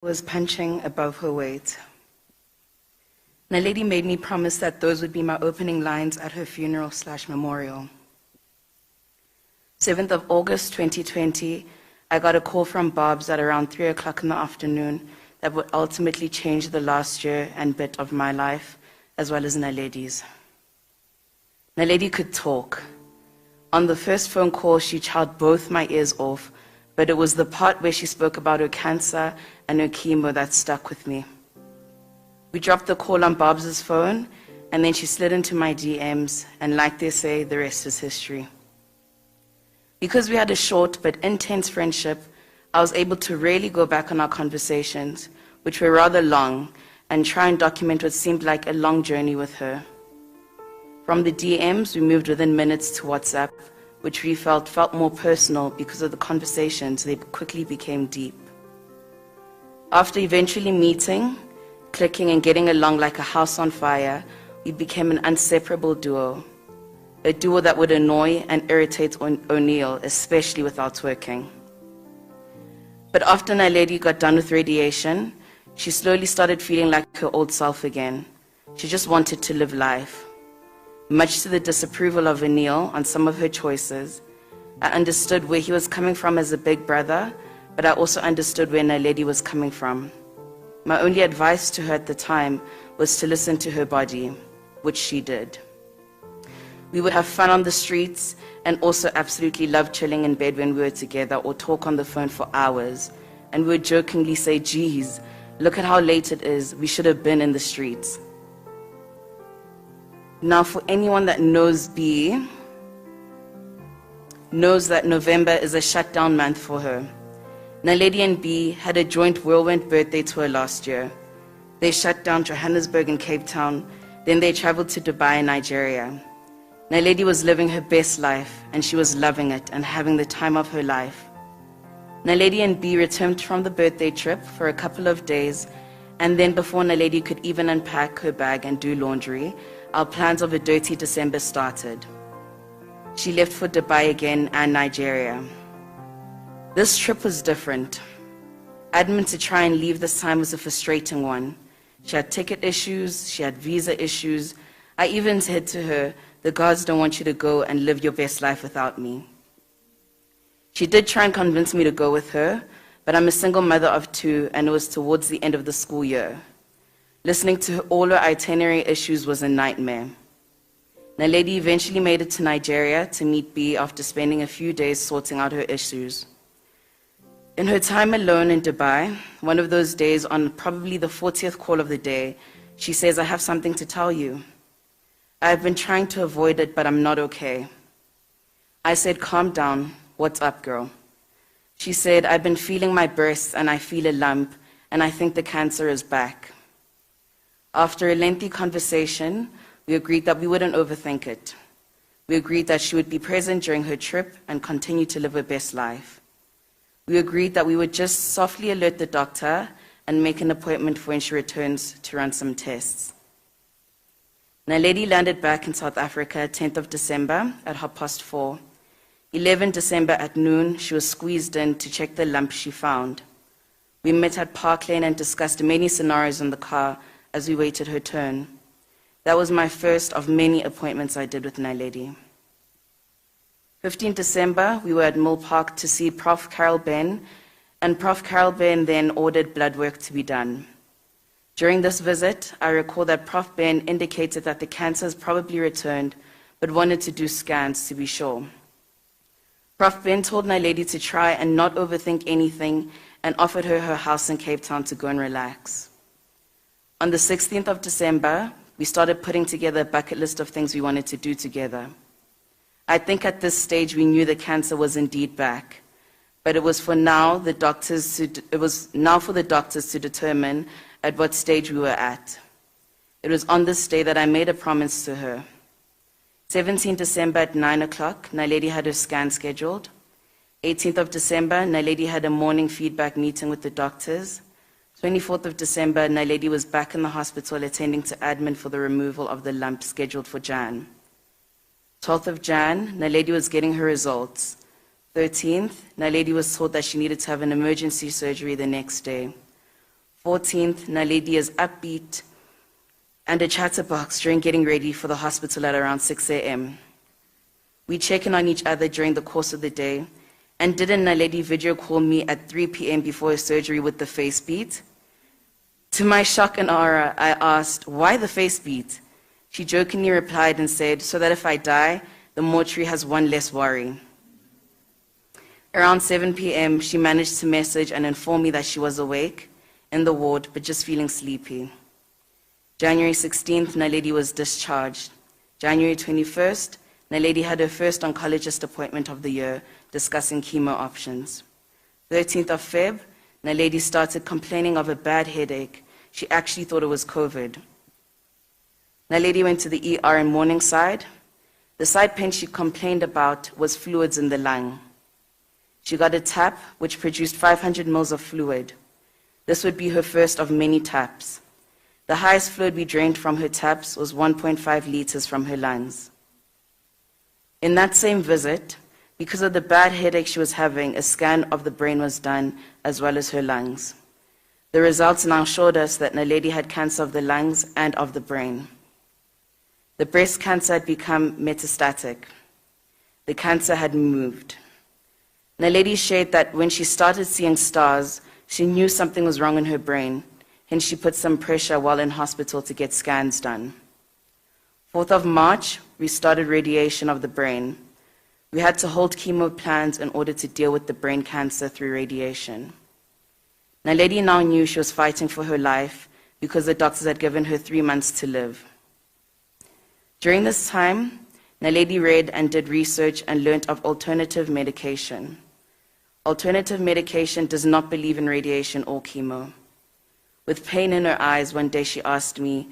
Was punching above her weight. Naledi made me promise that those would be my opening lines at her funeral/memorial. 7th of August 2020, I got a call from Bob's at around 3 o'clock in the afternoon that would ultimately change the last year and bit of my life, as well as Naledi's. Naledi could talk. On the first phone call, she chowed both my ears off, but it was the part where she spoke about her cancer and her chemo that stuck with me. We dropped the call on Bob's phone, and then she slid into my DMs, and like they say, the rest is history. Because we had a short but intense friendship, I was able to really go back on our conversations, which were rather long, and try and document what seemed like a long journey with her. From the DMs, we moved within minutes to WhatsApp, which we felt more personal because of the conversations. They quickly became deep. After eventually meeting, clicking, and getting along like a house on fire, we became an inseparable duo. A duo that would annoy and irritate O'Neill, especially without twerking. But after Naledi got done with radiation, she slowly started feeling like her old self again. She just wanted to live life. Much to the disapproval of O'Neill on some of her choices, I understood where he was coming from as a big brother, but I also understood where Naledi was coming from. My only advice to her at the time was to listen to her body, which she did. We would have fun on the streets and also absolutely love chilling in bed when we were together or talk on the phone for hours. And we would jokingly say, geez, look at how late it is, we should have been in the streets. Now, for anyone that knows B, knows that November is a shutdown month for her. Naledi and B had a joint whirlwind birthday tour last year. They shut down Johannesburg and Cape Town, then they traveled to Dubai and Nigeria. Naledi was living her best life, and she was loving it and having the time of her life. Naledi and B returned from the birthday trip for a couple of days, and then before Naledi could even unpack her bag and do laundry, our plans of a dirty December started. She left for Dubai again and Nigeria. This trip was different. Admin to try and leave this time was a frustrating one. She had ticket issues, she had visa issues. I even said to her, the gods don't want you to go and live your best life without me. She did try and convince me to go with her, but I'm a single mother of 2, and it was towards the end of the school year. Listening to all her itinerary issues was a nightmare. Naledi eventually made it to Nigeria to meet B after spending a few days sorting out her issues. In her time alone in Dubai, one of those days on probably the 40th call of the day, she says, I have something to tell you. I have been trying to avoid it, but I'm not okay. I said, calm down. What's up, girl? She said, I've been feeling my breasts and I feel a lump, and I think the cancer is back. After a lengthy conversation, we agreed that we wouldn't overthink it. We agreed that she would be present during her trip and continue to live her best life. We agreed that we would just softly alert the doctor and make an appointment for when she returns to run some tests. Naledi landed back in South Africa 10th of December at 4:30. 11 December at noon, she was squeezed in to check the lump she found. We met at Park Lane and discussed many scenarios in the car as we waited her turn. That was my first of many appointments I did with Naledi. 15 December, we were at Mill Park to see Prof. Carol Ben, and Prof. Carol Ben then ordered blood work to be done. During this visit, I recall that Prof. Ben indicated that the cancer has probably returned, but wanted to do scans to be sure. Prof. Ben told Naledi to try and not overthink anything and offered her her house in Cape Town to go and relax. On the 16th of December, we started putting together a bucket list of things we wanted to do together. I think at this stage we knew the cancer was indeed back, but it was now for the doctors to determine at what stage we were at. It was on this day that I made a promise to her. 17 December at 9 o'clock, Naledi had her scan scheduled. 18th of December, Naledi had a morning feedback meeting with the doctors. 24th of December, Naledi was back in the hospital attending to admin for the removal of the lump scheduled for Jan. 12th of Jan, Naledi was getting her results. 13th, Naledi was told that she needed to have an emergency surgery the next day. 14th, Naledi is upbeat and a chatterbox during getting ready for the hospital at around 6 a.m. We check in on each other during the course of the day, and didn't Naledi video call me at 3 p.m. before her surgery with the face beat? To my shock and awe, I asked, why the face beat? She jokingly replied and said, so that if I die, the mortuary has one less worry. Around 7 p.m., she managed to message and inform me that she was awake, in the ward, but just feeling sleepy. January 16th, Naledi was discharged. January 21st, Naledi had her first oncologist appointment of the year, discussing chemo options. 13th of Feb, Naledi started complaining of a bad headache. She actually thought it was COVID. Naledi went to the ER in Morningside. The side pain she complained about was fluids in the lung. She got a tap, which produced 500 ml of fluid. This would be her first of many taps. The highest fluid we drained from her taps was 1.5 liters from her lungs. In that same visit, because of the bad headache she was having, a scan of the brain was done, as well as her lungs. The results now showed us that Naledi had cancer of the lungs and of the brain. The breast cancer had become metastatic. The cancer had moved. Naledi shared that when she started seeing stars, she knew something was wrong in her brain, hence she put some pressure while in hospital to get scans done. 4th of March, we started radiation of the brain. We had to hold chemo plans in order to deal with the brain cancer through radiation. Naledi now knew she was fighting for her life because the doctors had given her 3 months to live. During this time, Naledi read and did research and learned of alternative medication. Alternative medication does not believe in radiation or chemo. With pain in her eyes, one day she asked me,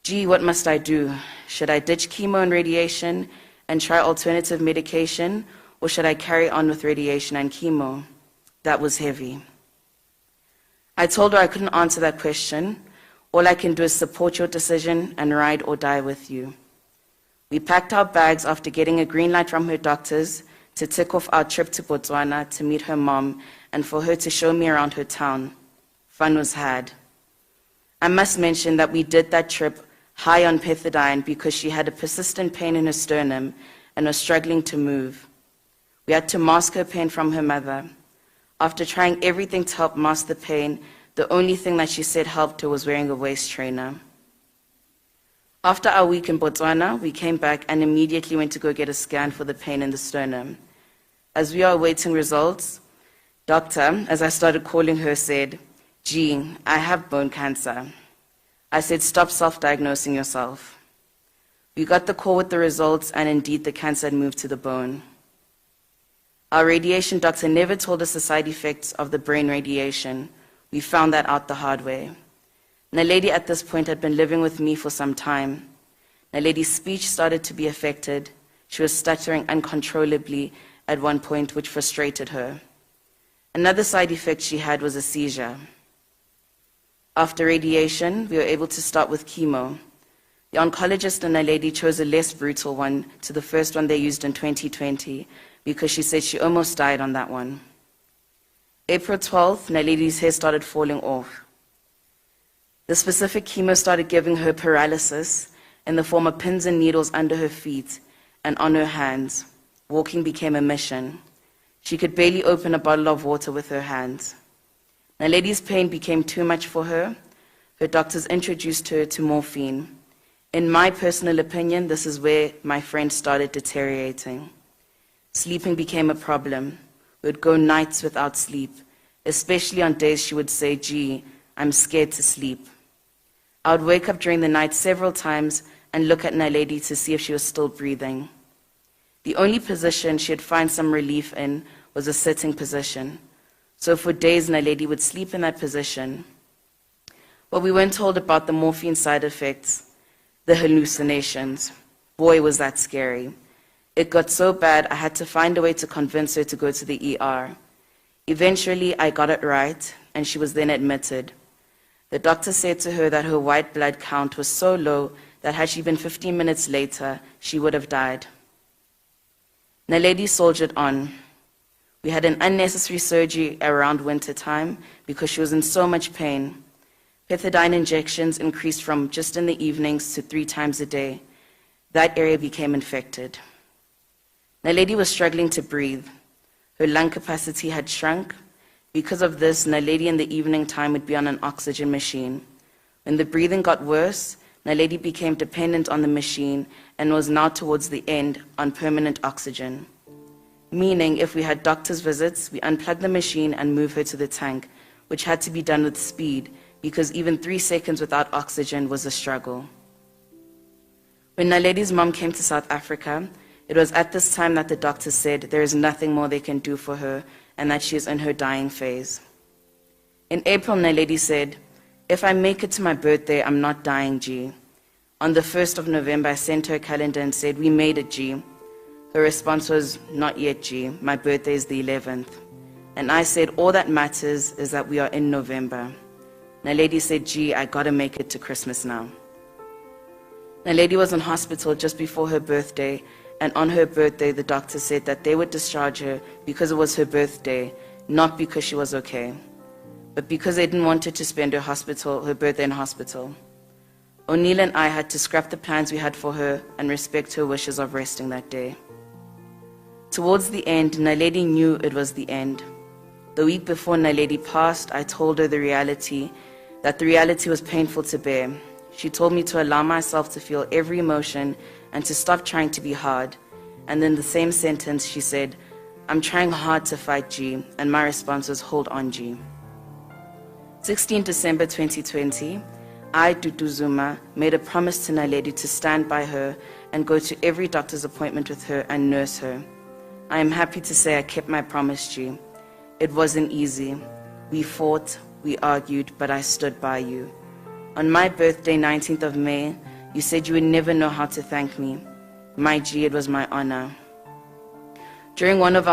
"Gee, what must I do? Should I ditch chemo and radiation and try alternative medication, or should I carry on with radiation and chemo?" That was heavy. I told her I couldn't answer that question. All I can do is support your decision and ride or die with you. We packed our bags after getting a green light from her doctors to tick off our trip to Botswana to meet her mom and for her to show me around her town. Fun was had. I must mention that we did that trip high on pethidine because she had a persistent pain in her sternum and was struggling to move. We had to mask her pain from her mother. After trying everything to help mask the pain, the only thing that she said helped her was wearing a waist trainer. After our week in Botswana, we came back and immediately went to go get a scan for the pain in the sternum. As we are awaiting results, doctor, as I started calling her, said, "Gee, I have bone cancer." I said, "Stop self-diagnosing yourself." We got the call with the results, and indeed the cancer had moved to the bone. Our radiation doctor never told us the side effects of the brain radiation. We found that out the hard way. Naledi at this point had been living with me for some time. Naledi's speech started to be affected. She was stuttering uncontrollably at one point, which frustrated her. Another side effect she had was a seizure. After radiation, we were able to start with chemo. The oncologist and Naledi chose a less brutal one to the first one they used in 2020 because she said she almost died on that one. April 12th, Naledi's hair started falling off. The specific chemo started giving her paralysis in the form of pins and needles under her feet and on her hands. Walking became a mission. She could barely open a bottle of water with her hands. Naledi's pain became too much for her. Her doctors introduced her to morphine. In my personal opinion, this is where my friend started deteriorating. Sleeping became a problem. We would go nights without sleep, especially on days she would say, "Gee, I'm scared to sleep." I would wake up during the night several times and look at Naledi to see if she was still breathing. The only position she'd find some relief in was a sitting position. So for days, Naledi would sleep in that position. But we weren't told about the morphine side effects, the hallucinations. Boy, was that scary. It got so bad, I had to find a way to convince her to go to the ER. Eventually, I got it right, and she was then admitted. The doctor said to her that her white blood count was so low that had she been 15 minutes later, she would have died. Naledi soldiered on. We had an unnecessary surgery around winter time because she was in so much pain. Pethidine injections increased from just in the evenings to 3 times a day. That area became infected. Naledi was struggling to breathe. Her lung capacity had shrunk. Because of this, Naledi in the evening time would be on an oxygen machine. When the breathing got worse, Naledi became dependent on the machine and was now towards the end on permanent oxygen. Meaning, if we had doctor's visits, we unplug the machine and move her to the tank, which had to be done with speed because even 3 seconds without oxygen was a struggle. When Naledi's mom came to South Africa, it was at this time that the doctor said there is nothing more they can do for her and that she is in her dying phase. In April, Naledi said, "If I make it to my birthday, I'm not dying, G." On the 1st of November, I sent her a calendar and said, "We made it, G." Her response was, "Not yet, G. My birthday is the 11th. And I said, "All that matters is that we are in November." Naledi said, "G, I gotta make it to Christmas now." Naledi was in hospital just before her birthday, and on her birthday, the doctor said that they would discharge her because it was her birthday, not because she was okay, but because they didn't want her to spend her birthday in hospital. O'Neill and I had to scrap the plans we had for her and respect her wishes of resting that day. Towards the end, Naledi knew it was the end. The week before Naledi passed, I told her that the reality was painful to bear. She told me to allow myself to feel every emotion and to stop trying to be hard. And in the same sentence, she said, "I'm trying hard to fight, G," and my response was, "Hold on, G." 16 December 2020, I, Duduzile, made a promise to Naledi to stand by her and go to every doctor's appointment with her and nurse her. I am happy to say I kept my promise, G. It wasn't easy. We fought, we argued, but I stood by you. On my birthday, 19th of May, you said you would never know how to thank me. My G, it was my honor. During one of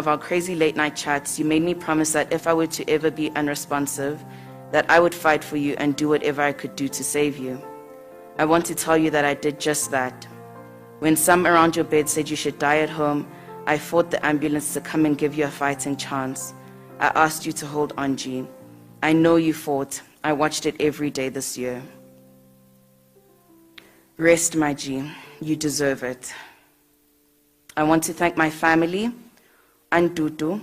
our crazy late night chats, you made me promise that if I were to ever be unresponsive, that I would fight for you and do whatever I could do to save you. I want to tell you that I did just that. When some around your bed said you should die at home, I fought the ambulance to come and give you a fighting chance. I asked you to hold on, G. I know you fought. I watched it every day this year. Rest, my G. You deserve it. I want to thank my family, Antutu,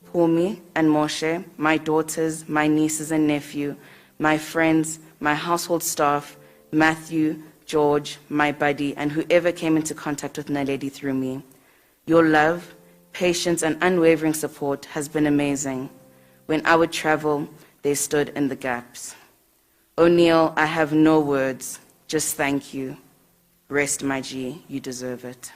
Pumi, and Moshe, my daughters, my nieces and nephew, my friends, my household staff, Matthew, George, my buddy, and whoever came into contact with Naledi through me. Your love, patience, and unwavering support has been amazing. When I would travel, they stood in the gaps. O'Neill, I have no words, just thank you. Rest, my G, you deserve it.